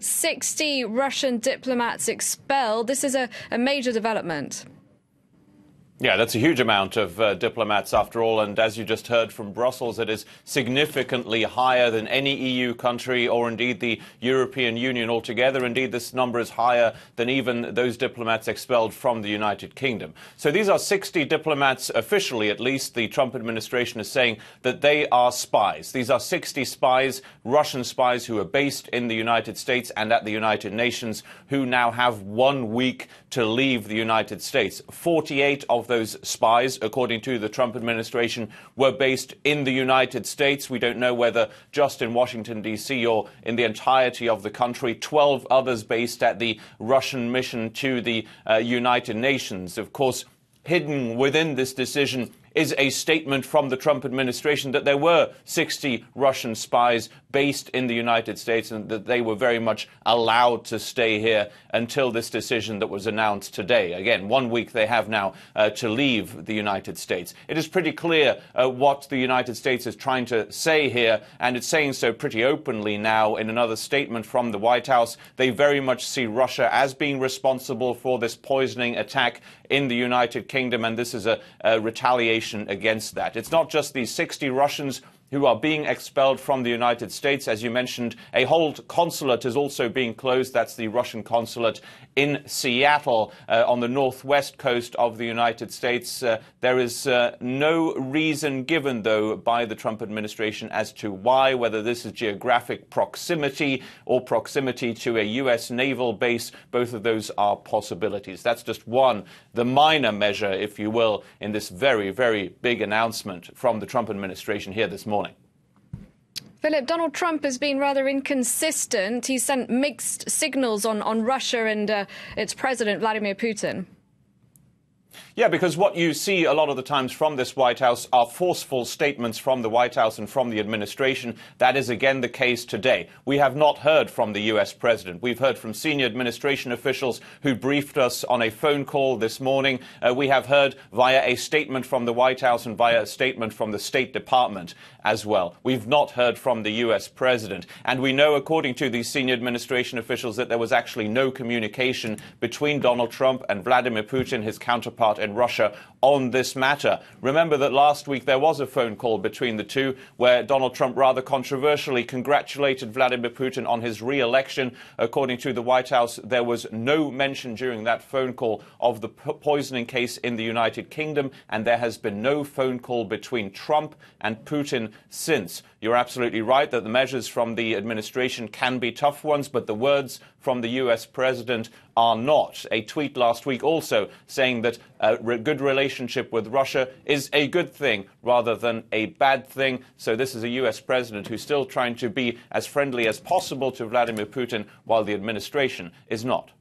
60 Russian diplomats expelled. This is a major development. Yeah, that's a huge amount of diplomats after all, and as you just heard from Brussels, it is significantly higher than any EU country or indeed the European Union altogether. Indeed, this number is higher than even those diplomats expelled from the United Kingdom. So these are 60 diplomats, officially at least. The Trump administration is saying that they are spies. These are 60 spies, Russian spies who are based in the United States and at the United Nations, who now have 1 week to leave the United States. 48 of those spies, according to the Trump administration, were based in the United States. We don't know whether just in Washington, D.C. or in the entirety of the country. 12 others based at the Russian mission to the United Nations. Of course, hidden within this decision is a statement from the Trump administration that there were 60 Russian spies based in the United States and that they were very much allowed to stay here until this decision that was announced today. Again, 1 week they have now to leave the United States. It is pretty clear what the United States is trying to say here, and it's saying so pretty openly now in another statement from the White House. They very much see Russia as being responsible for this poisoning attack in the United Kingdom, and this is a retaliation against that. It's not just these 60 Russians who are being expelled from the United States. As you mentioned, a whole consulate is also being closed. That's the Russian consulate in Seattle on the northwest coast of the United States. There is no reason given, though, by the Trump administration as to why, whether this is geographic proximity or proximity to a U.S. naval base. Both of those are possibilities. That's just one, the minor measure, if you will, in this very, very big announcement from the Trump administration here this morning. Philip, Donald Trump has been rather inconsistent. He's sent mixed signals on Russia and its president, Vladimir Putin. Yeah, because what you see a lot of the times from this White House are forceful statements from the White House and from the administration. That is again the case today. We have not heard from the U.S. president. We've heard from senior administration officials who briefed us on a phone call this morning. We have heard via a statement from the White House and via a statement from the State Department as well. We've not heard from the U.S. president. And we know, according to these senior administration officials, that there was actually no communication between Donald Trump and Vladimir Putin, his counterpart in Russia, on this matter. Remember that last week there was a phone call between the two where Donald Trump rather controversially congratulated Vladimir Putin on his re-election. According to the White House, there was no mention during that phone call of the poisoning case in the United Kingdom, and there has been no phone call between Trump and Putin since. You're absolutely right that the measures from the administration can be tough ones, but the words from the U.S. president are not. A tweet last week also saying that a good relationship with Russia is a good thing rather than a bad thing. So this is a U.S. president who's still trying to be as friendly as possible to Vladimir Putin while the administration is not.